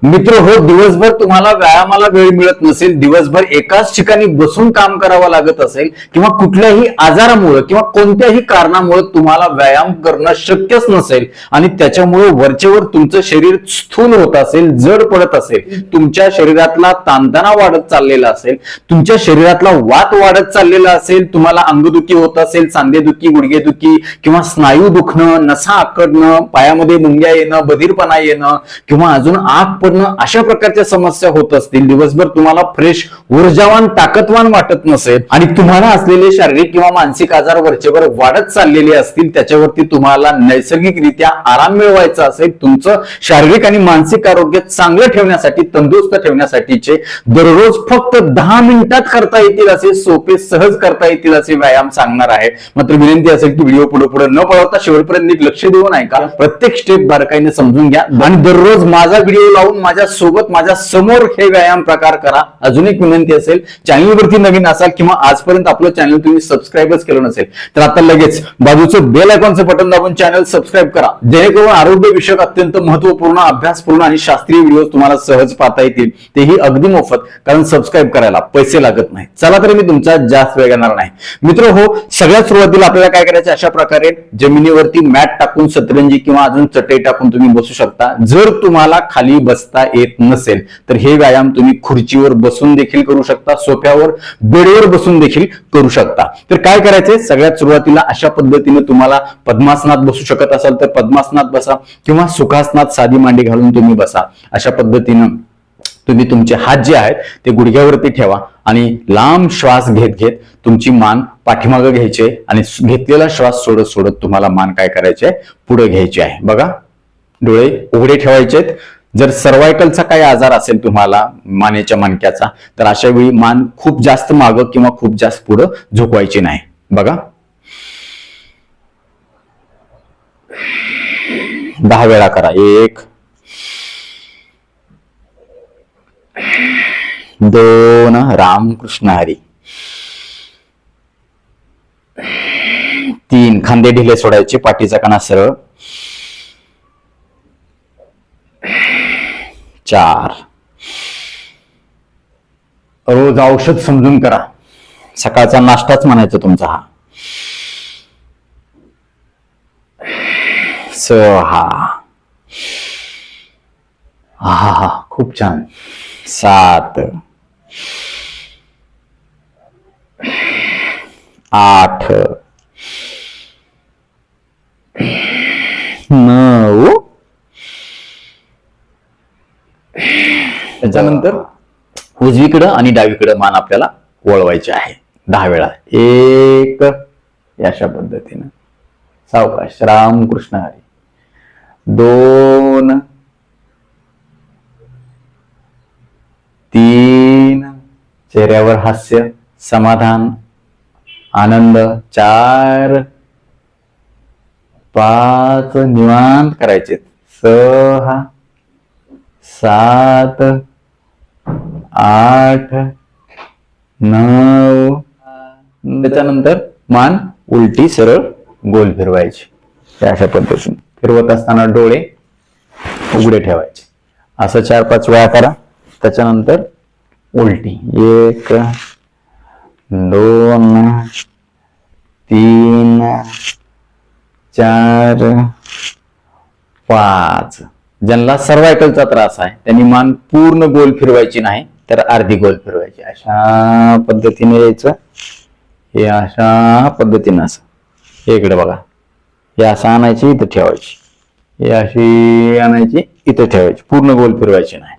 मित्र हो, दिवसभर तुम्हाला व्यायामाला वेळ मिळत नसेल, दिवसभर एकाच ठिकाणी बसून काम करावं लागत असेल किंवा कुठल्याही आजारामुळे किंवा कोणत्याही कारणामुळे तुम्हाला व्यायाम करणं शक्यच नसेल आणि त्याच्यामुळे वरचेवर तुमचं शरीर स्थूल होत असेल, जड पडत असेल, तुमच्या शरीरातला ताणतणाव वाढत चाललेला असेल, तुमच्या शरीरातला वात वाढत चाललेला असेल, तुम्हाला अंगदुखी होत असेल, सांधेदुखी, गुडघेदुखी किंवा स्नायू दुखणं, नसा आकडणं, पायामध्ये मुंग्या येणं, बधीरपणा येणं किंवा अजून आग पडणं, अशा प्रकारच्या समस्या होत असतील, दिवसभर तुम्हाला फ्रेश, ऊर्जावान, ताकदवान वाटत नसेल आणि तुम्हाला असलेले शारीरिक किंवा मानसिक आजार वरचेवर वाढत चाललेले असतील, त्याच्यावरती तुम्हाला नैसर्गिकरित्या आराम मिळवायचा असेल, तुमचं शारीरिक आणि मानसिक आरोग्य चांगलं ठेवण्यासाठी, तंदुरुस्त ठेवण्यासाठीचे दररोज फक्त 10 मिनिटात करता येतील असे सोपे, सहज करता येतील असे व्यायाम सांगणार आहे. मात्र विनंती असेल की व्हिडिओ पुढे न पळवता शेवटपर्यंत नीट लक्ष देऊन ऐका, प्रत्येक स्टेप बारकाईने समजून घ्या आणि दररोज माझा व्हिडिओ लावून माझ्या सोबत, माझ्या समोर हे व्यायाम प्रकार करा. अजून एक विनंती असेल, चॅनलवरती नवीन असाल किंवा आजपर्यंत आपलं चॅनल तुम्ही सबस्क्राईबच केलं नसेल तर आता लगेच बाजूचं बेल आयकॉनचं बटन दाबून चॅनल सबस्क्राईब करा, जेणेकरून आरोग्य विषयक अत्यंत महत्वपूर्ण, अभ्यासपूर्ण आणि शास्त्रीय व्हिडिओ तुम्हाला सहज पाहता येतील, तेही अगदी मोफत, कारण सबस्क्राईब करायला पैसे लागत नाही. चला तर मी तुमचा जास्त वेळ घेणार नाही. मित्र हो, सगळ्यात सुरुवातीला आपल्याला काय करायचं, अशा प्रकारे जमिनीवरती मॅट टाकून, सतरंजी किंवा अजून चटई टाकून तुम्ही बसू शकता. जर तुम्हाला खाली बसता येत नसेल तर हे व्यायाम तुम्ही खुर्चीवर बसून देखील करू शकता, सोफ्यावर, बेडवर बसून देखील करू शकता. तर काय करायचंय, सगळ्यात सुरुवातीला अशा पद्धतीने तुम्हाला पद्मासनात बसू शकत असाल तर पद्मासनात बसा किंवा सुखासनात साधी मांडी घालून तुम्ही बसा. अशा पद्धतीनं तुम्ही तुमचे हात जे आहेत ते गुडघ्यावरती ठेवा आणि लांब श्वास घेत घेत तुमची मान पाठीमागे घ्यायची आहे आणि घेतलेला श्वास सोडत सोडत तुम्हाला मान काय करायचे, पुढे घ्यायची आहे. बघा, डोळे उघडे ठेवायचे. जर सर्वायकलचा काही आजार असेल तुम्हाला, मानेच्या मणक्याचा, तर अशा वेळी मान खूप जास्त मागं किंवा खूप जास्त पुढे झुकवायची नाही. बघा, 10 वेळा करा. 1 2 रामकृष्ण हरी. 3 खांदे ढिले सोडायचे, पाठीचा कणा सरळ. 4 रोज औषध समजून करा, सकाळचा नाश्ताच म्हणायचा तुमचा हा. 6 हा खूप छान. 7 8 9 त्याच्यानंतर उजवीकडं आणि डावीकडं मान आपल्याला वळवायचे आहे 10 वेळा. 1 अशा पद्धतीनं सावकाश, रामकृष्ण हरी. 2 3 चेहऱ्यावर हास्य, समाधान, आनंद. 4 5 निवांत करायचे. 6 7 8 9 त्याच्यानंतर मान उलटी सरळ गोल फिरवायची. अशा पद्धतीने फिरवत असताना डोळे उघडे ठेवायचे. असं 4-5 वेळा करा. त्याच्यानंतर उलटी. 1 2 3 4 5. ज्यांना सर्वायकलचा त्रास आहे त्यांनी मान पूर्ण गोल फिरवायची नाही, तर अर्धी गोल फिरवायची. अशा पद्धतीने यायचं. हे अशा पद्धतीने असं. हे इकडे बघा, हे असं आणायची, इथं ठेवायची. हे अशी आणायची, इथं ठेवायची. पूर्ण गोल फिरवायची नाही.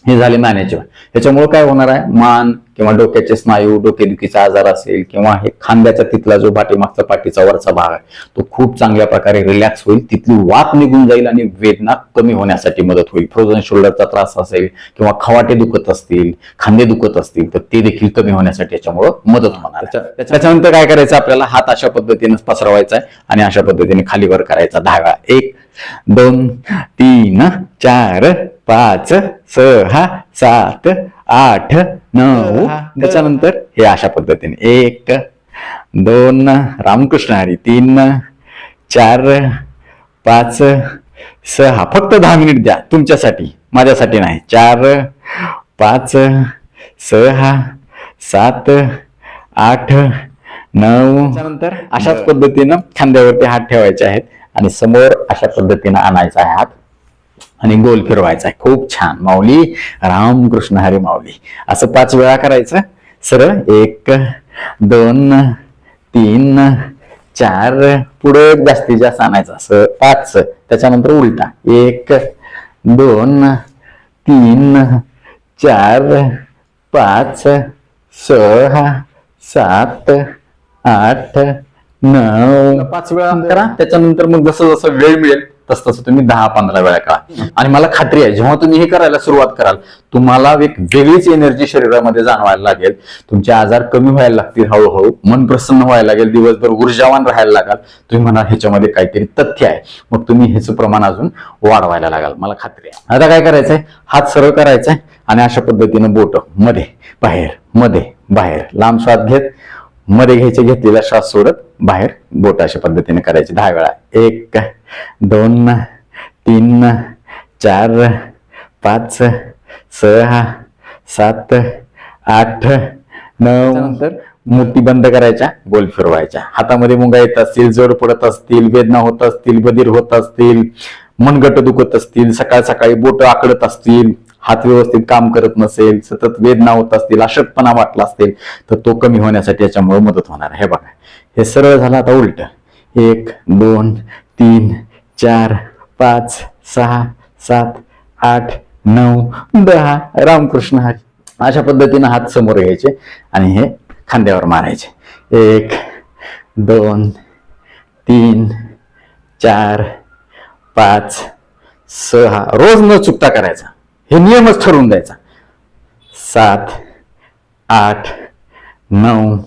हे झाले मानेचे. त्याच्यामुळे काय होणार आहे, मान किंवा डोक्याचे स्नायू, डोकेदुखीचा आजार असेल किंवा हे खांद्याचा तिथला जो पाठीमागचा पाठीचा वरचा भाग आहे तो खूप चांगल्या प्रकारे रिलॅक्स होईल. तिथली वात निघून जाईल आणि वेदना कमी होण्यासाठी मदत होईल. फ्रोझन शोल्डरचा त्रास असेल किंवा खवाटे दुखत असतील, खांदे दुखत असतील तर ते देखील कमी होण्यासाठी याच्यामुळे मदत होणार. त्याच्यानंतर काय करायचं, आपल्याला हात अशा पद्धतीने पसरवायचा आहे आणि अशा पद्धतीने खाली वर करायचा 10 वेळा. 1 2 3 4 5 6 7 8 9. त्याच्यानंतर हे अशा पद्धतीने 1 2 रामकृष्ण हरी. 3 4 5 6 फक्त 10 मिनिट द्या तुमच्यासाठी, माझ्यासाठी नाही. 4 5 6 7 8 9. त्यानंतर अशाच पद्धतीनं खांद्यावरती हात ठेवायचे आहेत आणि समोर अशा पद्धतीनं आणायचा आहे हात आणि गोल फिरवायचा आहे. खूप छान माऊली, रामकृष्ण हरी माऊली. असं 5 वेळा करायचं सरळ. 1 2 3 4, पुढे जास्तीत जास्त आणायचं असं 5. त्याच्यानंतर उलटा 1 2 3 4 5 6 7 8 9. 5 वेळा करा. त्याच्यानंतर मग जसं जसं वेळ मिळेल तसं तसं तुम्ही 10-15 वेळा करा. आणि मला खात्री आहे जेव्हा तुम्ही हे करायला सुरुवात कराल तुम्हाला एक वेगळीच एनर्जी शरीरामध्ये जाणवायला लागेल. तुमचे आजार कमी व्हायला लागतील हळूहळू, मन प्रसन्न व्हायला लागेल, दिवसभर ऊर्जावान राहायला लागाल. तुम्ही म्हणा ह्याच्यामध्ये काहीतरी तथ्य आहे, मग तुम्ही ह्याचं प्रमाण अजून वाढवायला लागाल, मला खात्री आहे. आता काय करायचंय, हात सरळ करायचाय आणि अशा पद्धतीनं बोट मध्ये बाहेर मध्ये बाहेर, लांब श्वास घेत मध्ये घ्यायचे, घेतलेला श्वास सोडत बाहेर, बोट अशा पद्धतीने करायची 10 वेळा. 1 2 3 4 5 6 7 8 9. नंतर मुठी बंद करायच्या, गोल फिरवायच्या. हातामध्ये मुंगा येत असतील, जड पडत असतील, वेदना होत असतील, बधीर होत असतील, मनगट दुखत असतील, सकाळ सकाळी बोट आकडत असतील, हात व्यवस्थित काम करत नसेल, सतत वेदना होत असतील, अशक्तपणा वाटला असेल तर तो कमी होण्यासाठी याच्यामुळे मदत होणार आहे. हे बघा, हे सरळ झालं. आता उलट 1 2 3 4 5 6 7 8 9 10. रामकृष्ण हरी. अशा पद्धतीनं हात समोर घ्यायचे आणि हे खांद्यावर मारायचे. 1 2 3 4 5 6. रोज न चुकता करायचा, हे नियमच ठरवून द्यायचा. 7 8 9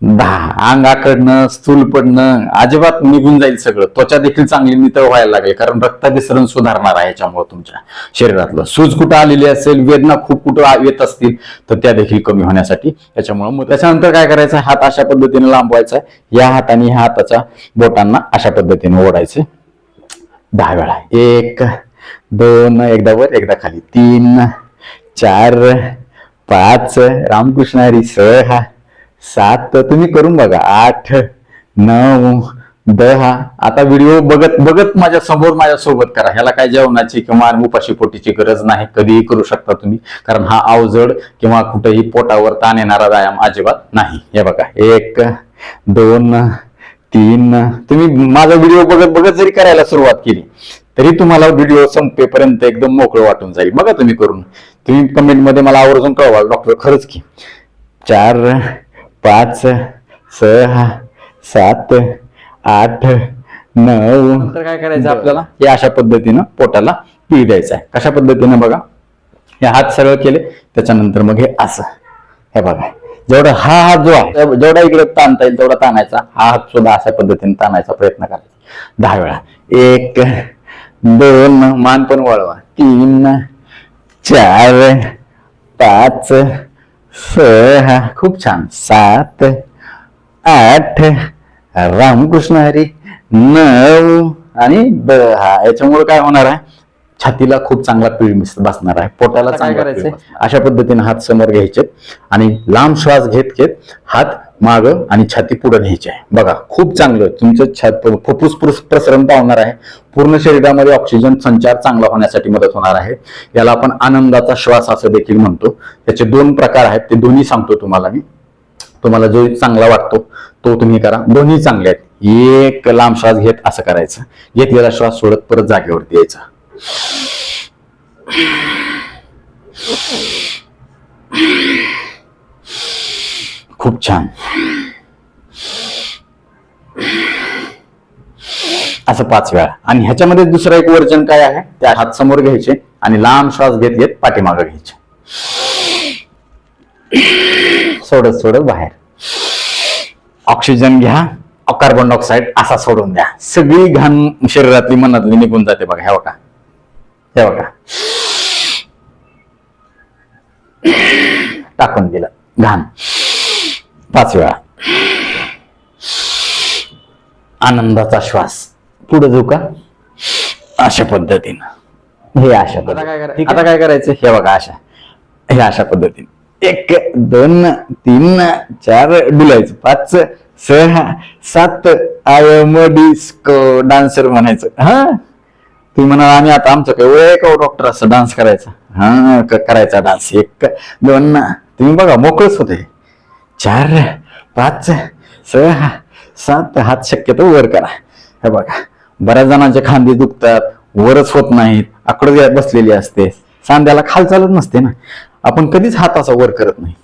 10. अंग आकडणं, स्थूल पडणं अजिबात निघून जाईल सगळं. त्वचा देखील चांगली नितळ व्हायला लागेल, कारण रक्ताभिसरण सुधारणार आहे याच्यामुळे. तुमच्या शरीरातलं सूज कुठं आलेली असेल, वेदना खूप कुठं येत असतील तर त्या देखील कमी होण्यासाठी याच्यामुळे. त्याच्यानंतर काय करायचं, हात अशा पद्धतीने लांबवायचा, या हाताने ह्या हाताच्या बोटांना अशा पद्धतीने ओढायचे 10 वेळा. 1 2, एकदा वर एकदा खाली, 3 4 5. रामकृष्ण हरी. 6 7. तुम्ही करून बघा. 8 9 10. आता व्हिडिओ बघत बघत माझ्यासोबत करा. ह्याला काय जेवणाची किंवा उपाशी पोटीची गरज नाही, कधीही करू शकता तुम्ही, कारण हा अवजड किंवा कुठेही पोटावर ताण येणारा व्यायाम अजिबात नाही. हे बघा, 1 2 3. तुम्ही माझा व्हिडिओ बघत बघत जरी करायला सुरुवात केली तरी तुम्हाला व्हिडिओ संपेपर्यंत एकदम मोकळं वाटून जाईल. बघा तुम्ही करून, तुम्ही कमेंट मध्ये मला आवर्जून कळवा, डॉक्टर खरंच की. 4 5 6 7 8 9. नंतर काय करायचं आपल्याला, हे अशा पद्धतीनं पोटाला पीळ द्यायचा आहे. कशा पद्धतीनं बघा, हे हात सरळ केले, त्याच्यानंतर मग हे असं, हे बघा, जेवढा हा हात जो आहे जेवढा इकडे ताणता येईल तेवढा ताणायचा. हा हात सुद्धा अशा पद्धतीने ताणायचा प्रयत्न करायचा 10 वेळा. 1 2, मान पण वळवा, 3 4 5 6. खूप छान. 7 8. रामकृष्ण हरी. 9 आणि 10. याच्यामुळे काय होणार आहे, छातीला खूप चांगला पीळ बसणार आहे, पोटाला काय करायचंय, अशा पद्धतीने हात समोर घ्यायचे आणि लांब श्वास घेत घेत हात माग आणि छाती पुढे न्यायची आहे. बघा, खूप चांगलं तुमचं फुफ्फुस प्रसरण पावणार आहे. पूर्ण शरीरामध्ये ऑक्सिजन संचार चांगला होण्यासाठी मदत होणार आहे. याला आपण आनंदाचा श्वास असं देखील म्हणतो. त्याचे 2 प्रकार आहेत, ते दोन्ही सांगतो तुम्हाला मी. तुम्हाला जो चांगला वाटतो तो तुम्ही करा, दोन्ही चांगले आहेत. 1 लांब श्वास घेत असं करायचं, घेतलेला श्वास सोडत परत जागेवरती यायचा. खूप छान. असं 5 वेळा. आणि ह्याच्यामध्ये दुसरं एक वर्जन काय आहे, त्या हात समोर घ्यायचे आणि लांब श्वास घेत घेत पाठीमागे घ्यायचे, सोडत सोडत बाहेर. ऑक्सिजन घ्या, कार्बन डायऑक्साईड असा सोडून द्या. सगळी घाण शरीरातली मनातली निघून जाते. बघा, हे बघा, हे बघा, टाकून दिलं घाण. 5 वेळा. आनंदाचा श्वास, पुढे झुका, अशा पद्धतीनं हे अशा आता काय करायचं हे बघा हे अशा पद्धतीने 1 2 3 4 डुलायचं 5 6 7 आय एम डिस्को डान्सर म्हणायचं. हा तुम्ही म्हणा आणि आता आमचं काय वय का डॉक्टर असं डान्स करायचा. हा करायचा डान्स 1 2 तुम्ही बघा मोकळच होते 4 5 6 7 हात शक्यतो वर करा. हे बघा बऱ्याच जणांचे खांदे दुखतात, वरच होत नाहीत, आकडे बसलेली असते, सांध्याला खाल चालत नसते ना. आपण कधीच हात असा वर करत नाही.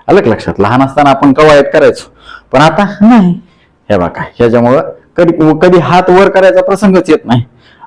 अलग लक्षात लहान असताना आपण कवायत करायचो पण आता नाही. हे बघा ह्याच्यामुळं कधी हात वर करायचा प्रसंगच येत नाही.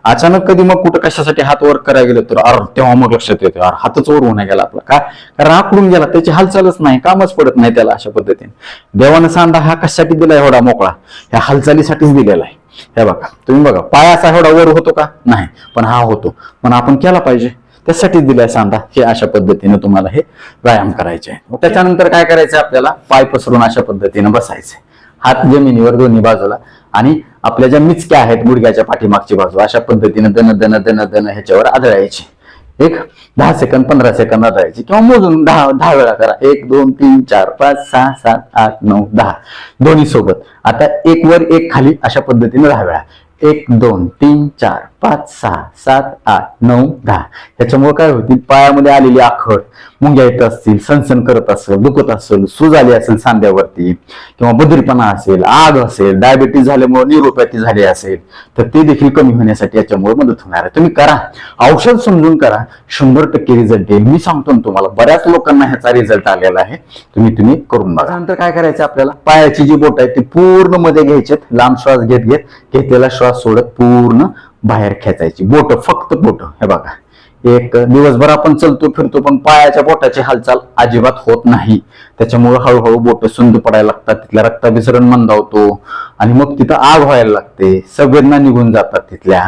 अचानक कधी मग कुठं कशासाठी हात वर करायला गेलो तर तेव्हा मग लक्षात येतो हातच वर होण्या गेला आपला का, कारण आकडून गेला, त्याची हालचालच नाही, कामच पडत नाही त्याला. अशा पद्धतीने देवानं सांडा हा कशासाठी दिलाय एवढा मोकळा, ह्या हालचालीसाठीच दिलेला आहे. हे बघा तुम्ही बघा पाय असा एवढा वर होतो का, नाही, पण हा होतो, पण आपण केला पाहिजे त्यासाठीच दिलाय सांडा. हे अशा पद्धतीने तुम्हाला हे व्यायाम करायचे आहे. त्याच्यानंतर काय करायचं आपल्याला, पाय पसरून अशा पद्धतीने बसायचे, हात जमिनीवर दोन्ही बाजूला, आणि आपल्या ज्या मिचक्या आहेत गुडघ्याच्या पाठीमागची बाजू अशा पद्धतीने दन दन दन दन ह्याच्यावर आदळायची. 10 सेकंद 15 सेकंद आदळायची किंवा मोजून 10 वेळा करा. 1 2 3 4 5 6 7 8 9 10 दोन्ही सोबत. आता 1 वर 1 खाली अशा पद्धतीने 10 वेळा. 1 2 3 4 5 6 7 8 9 10. याच्यामुळे काय होतील, पायामध्ये आलेली आखड, मुंग्या येत असतील, सनसन करत असेल, दुखत असेल, सूज आली असेल सांध्यावरती, किंवा बधिरपणा असेल, आग असेल, डायबिटीज झाल्यामुळे न्यूरोपॅथी झाली असेल तर ते देखील कमी होण्यासाठी याच्यामुळे मदत होणार आहे. तुम्ही करा, औषध समजून करा, 100% रिझल्ट येईल. मी सांगतो तुम्हाला, बऱ्याच लोकांना ह्याचा रिझल्ट आलेला आहे. तुम्ही करून बघा. नंतर काय करायचं आपल्याला, पायाची जी बोट आहे ती पूर्ण मध्ये घ्यायची, लांब श्वास घेतलेला श्वास सोडत पूर्ण बाहेर खेचायची. बोट, फक्त बोट. हे बघा एक दिवसभर आपण चलतो फिरतो पण पायाच्या बोटाची हालचाल अजिबात होत नाही. त्याच्यामुळे हळूहळू बोट सुंद पडायला लागतात, तिथल्या रक्ताभिसरण मंदावतो आणि मग तिथं आग व्हायला लागते, संवेदना निघून जातात तिथल्या,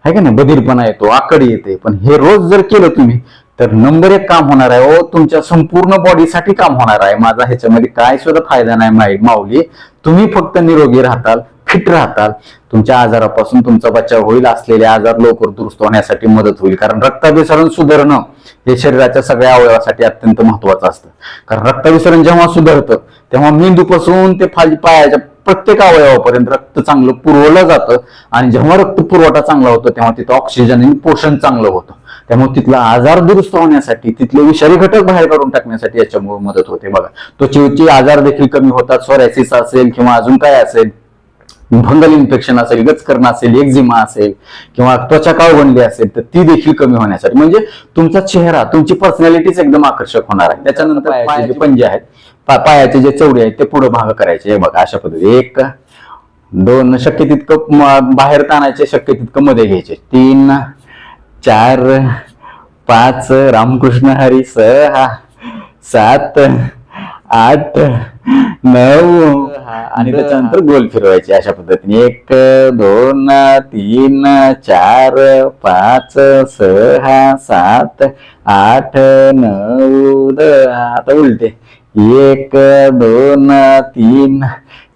है का नाही, बधिरपणा येतो, आकडी येते. पण हे रोज जर केलं तुम्ही तर नंबर 1 काम होणार आहे. तुमच्या संपूर्ण बॉडीसाठी काम होणार आहे. माझा ह्याच्यामध्ये काय सुद्धा फायदा नाही माऊली. तुम्ही फक्त निरोगी राहताल, फिट राहताल, तुमच्या आजारापासून तुमचा बचाव होईल, असलेले आजार लवकर दुरुस्त होण्यासाठी मदत होईल. कारण रक्ताभिसरण सुधारणं हे शरीराच्या सगळ्या अवयवासाठी अत्यंत महत्वाचं असतं. कारण रक्ताभिसरण जेव्हा सुधारतं तेव्हा मेंदूपासून ते पायाच्या प्रत्येक अवयवापर्यंत रक्त चांगलं पुरवलं जातं, आणि जेव्हा रक्त पुरवठा चांगला होतो तेव्हा तिथं ऑक्सिजन आणि पोषण चांगलं होतं. त्यामुळे तिथला आजार दुरुस्त होण्यासाठी, तिथले विषारी घटक बाहेर काढून टाकण्यासाठी याच्यामुळे मदत होते. बघा त्वचेचे आजार देखील कमी होतात. सोरायसिस असेल किंवा अजून काय असेल, फंगल इन्फेक्शन असेल, गचकरण असेल, एक्झिमा असेल, किंवा त्वचा काळवंडली असेल तर ती देखील कमी होण्यासाठी, म्हणजे तुमचा चेहरा, तुमची पर्सनॅलिटीच एकदम आकर्षक होणार आहे. त्याच्यानंतर पायाचे जे पंजे आहेत, पायाचे जे चवडे आहेत ते पुढे भाग करायचे. हे बघा अशा पद्धतीने 1 2 शक्य तितकं बाहेर ताणायचे, शक्य तितकं मध्ये घ्यायचे. 3 4 5 रामकृष्ण हरी 6 7 8 9 आणि त्याच्यानंतर गोल फिरवायचे अशा पद्धतीने. 1 2 3 4 5 6 7 8 9 10. आता उलटे 1 2 3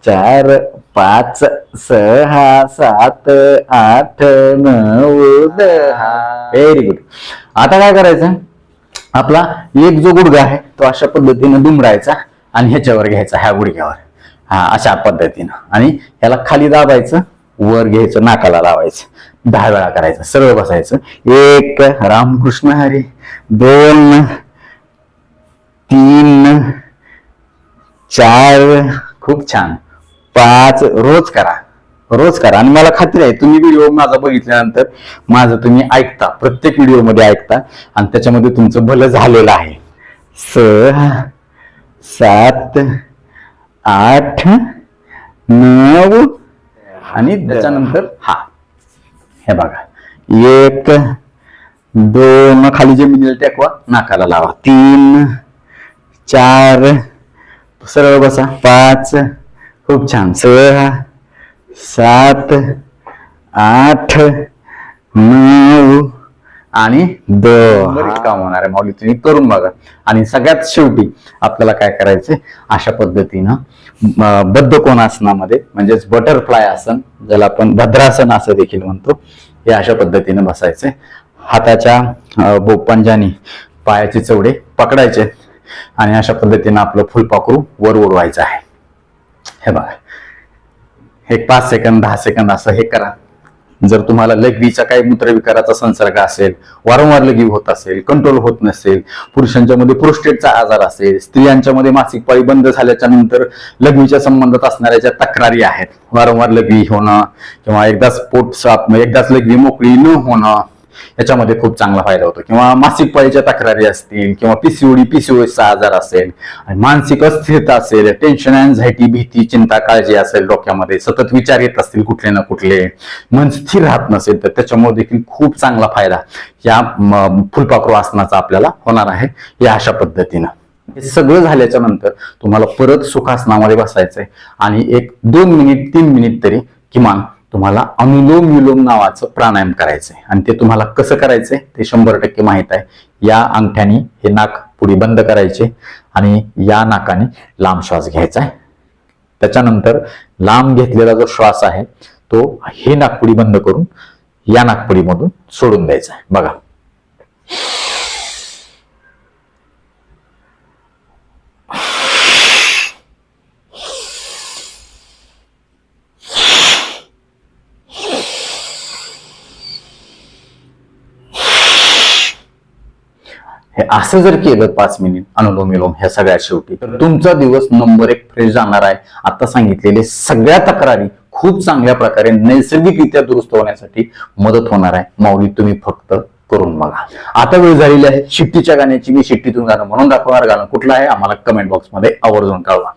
4 5 6 7 8 9 10. Very good. आता काय करायचं, आपला एक जो गुडघा आहे तो अशा पद्धतीने दुमडायचा आणि ह्याच्यावर घ्यायचा, ह्या गुडघ्यावर, अशा पद्धतीनं, आणि ह्याला खाली दाबायचं, वर घ्यायचं, नाकाला लावायचं, 10 वेळा करायचं. सरळ बसायचं. 1 रामकृष्ण हरी 2 3 4 खूप छान 5 रोज करा. आणि मला खात्री आहे तुम्ही व्हिडिओ माझा बघितल्यानंतर माझं तुम्ही ऐकता, प्रत्येक व्हिडिओ मध्ये ऐकता, आणि त्याच्यामध्ये तुमचं भलं झालेलं आहे. 6 7 8 9 आणि त्याच्यानंतर हे बघा 1 2 खाली जमिनीला टेकवा, नाकाला लावा. 3 4 सरळ बसा. 5 खूप छान. 6 7 8 9 आणि 10. काम होणार आहे माऊली, तुम्ही करून बघा. आणि सगळ्यात शेवटी आपल्याला काय करायचंय, अशा पद्धतीनं बद्ध कोणासनामध्ये, म्हणजेच बटरफ्लाय आसन, ज्याला आपण भद्रासन असं देखील म्हणतो, हे अशा पद्धतीने बसायचे. हाताच्या बोपांजानी पायाचे चवडे पकडायचे आणि अशा पद्धतीने आपलं फुलपाखरू वर उडवायचं आहे. हे बघा, एक 5 सेकंद 10 सेकंद असं हे करा. जर तुम्हाला लघवीचा काही मूत्रविकाराचा संसर्ग असेल, वारंवार लघवी होत असेल, कंट्रोल होत नसेल, पुरुषांच्या मध्ये प्रोस्टेटचा आजार असेल, स्त्रियांच्या मध्ये मासिक पाळी बंद झाल्याच्या नंतर लघवीच्या संबंधात असणाऱ्या ज्या तक्रारी आहेत, वारंवार लघवी होणं किंवा एकदाच लघवी मोकळी न होणं, याच्यामध्ये खूप चांगला फायदा होतो. किंवा मासिक पाळीच्या तक्रारी असतील किंवा पीसीओएसचा आजार असेल, मानसिक अस्थिरता असेल, टेन्शन, अँझायटी, भीती, चिंता, काळजी असेल, डोक्यामध्ये सतत विचार येत असतील कुठले ना कुठले, मन स्थिर राहत नसेल, तर त्याच्यामुळे देखील खूप चांगला फायदा या फुलपाखरू आसनाचा आपल्याला होणार आहे. या अशा पद्धतीनं हे सगळं झाल्याच्या नंतर तुम्हाला परत सुखासनामध्ये बसायचंय आणि एक 2 मिनिट 3 मिनिट तरी किमान तुम्हाला अनुलोम विलोम नावाचं प्राणायाम करायचंय. आणि ते तुम्हाला कसं करायचंय ते 100% माहित आहे. या अंगठ्याने हे नाक पुढे बंद करायचे आणि या नाकाने लांब श्वास घ्यायचा आहे. त्याच्यानंतर लांब घेतलेला जो श्वास आहे तो हे नाकपुडी बंद करून या नाकपुडीमधून सोडून द्यायचा आहे. बघा, हे असं जर केलं 5 मिनिट अनुलोम विलोम ह्या सगळ्यात शेवटी, तर तुमचा दिवस नंबर 1 फ्रेश जाणार आहे. आता सांगितलेले सगळ्या तक्रारी खूप चांगल्या प्रकारे नैसर्गिकरित्या दुरुस्त होण्यासाठी मदत होणार आहे. माऊली तुम्ही फक्त करून बघा. आता वेळ झालेली आहे शिट्टीच्या गाण्याची. मी शिट्टीतून गाणं म्हणून दाखवणार. गाणं कुठलं आहे आम्हाला कमेंट बॉक्स मध्ये आवर्जून कळवा.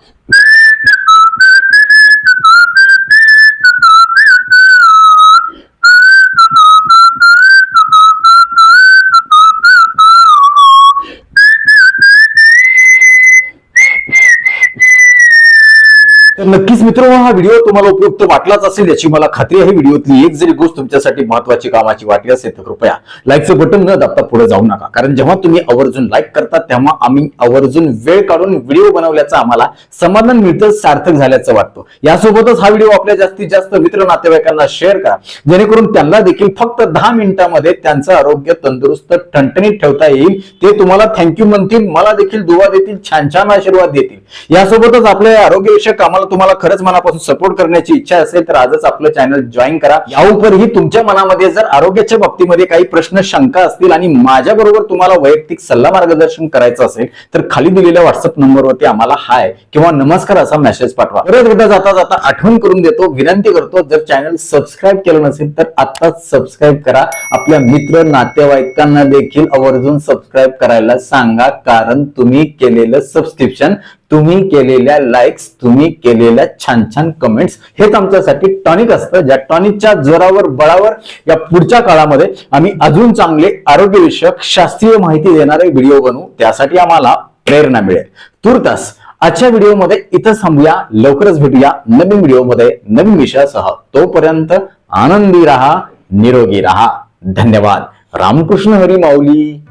तर नक्कीच मित्रांनो, हा व्हिडिओ तुम्हाला उपयुक्त वाटलाच असेल याची मला खात्री आहे. व्हिडिओतली एक जरी गोष्ट तुमच्यासाठी महत्वाची कामाची वाटली असेल तर कृपया लाईकचं बटन न दाबता पुढे जाऊ नका. कारण जेव्हा तुम्ही आवर्जून लाईक करता तेव्हा आम्ही आवर्जून वेळ काढून व्हिडिओ बनवल्याचं आम्हाला समाधान मिळतं, सार्थक झाल्याचं वाटतं. यासोबतच हा व्हिडिओ आपल्या जास्तीत जास्त मित्र नातेवाईकांना शेअर करा, जेणेकरून त्यांना देखील फक्त 10 मिनिटांमध्ये त्यांचं आरोग्य तंदुरुस्त ठणठणीत ठेवता येईल. ते तुम्हाला थँक्यू म्हणतील, मला देखील दुवा देतील, छान छान आशीर्वाद देतील. यासोबतच आपल्या आरोग्यविषयक कामाला तुम्हाला खरंच मनापासून सपोर्ट करण्याची इच्छा असेल तर आजच आपलं चॅनल जॉईन करा. याउपरही तुमच्या मनामध्ये जर आरोग्याच्या बाबतीमध्ये काही प्रश्न शंका असतील आणि माझ्या बरोबर तुम्हाला वैयक्तिक सल्ला मार्गदर्शन करायचं असेल तर खाली दिलेल्या व्हॉट्सअप नंबरवरती आम्हाला हाय किंवा नमस्कार असा मेसेज पाठवा. परत एकदा जाता जाता आठवण करून देतो, विनंती करतो, जर चॅनल सबस्क्राईब केलं नसेल तर आत्ताच सबस्क्राईब करा. आपल्या मित्र नातेवाईकांना देखील आवर्जून सबस्क्राईब करायला सांगा. कारण तुम्ही केलेलं सबस्क्रिप्शन, तुम्ही केलेल्या लाईक्स, तुम्ही केलेल्या छान छान कमेंट्स हेच आमच्यासाठी टॉनिक असतं. ज्या टॉनिकच्या जोरावर बळावर या पुढच्या काळामध्ये आम्ही अजून चांगले आरोग्यविषयक शास्त्रीय माहिती देणारे व्हिडिओ बनवू, त्यासाठी आम्हाला प्रेरणा मिळेल. तुर्तास आजच्या व्हिडिओमध्ये इथं थांबूया. लवकरच भेटूया नवीन व्हिडिओमध्ये नवीन विषयासह. तोपर्यंत आनंदी राहा, निरोगी राहा. धन्यवाद. रामकृष्ण हरी माऊली.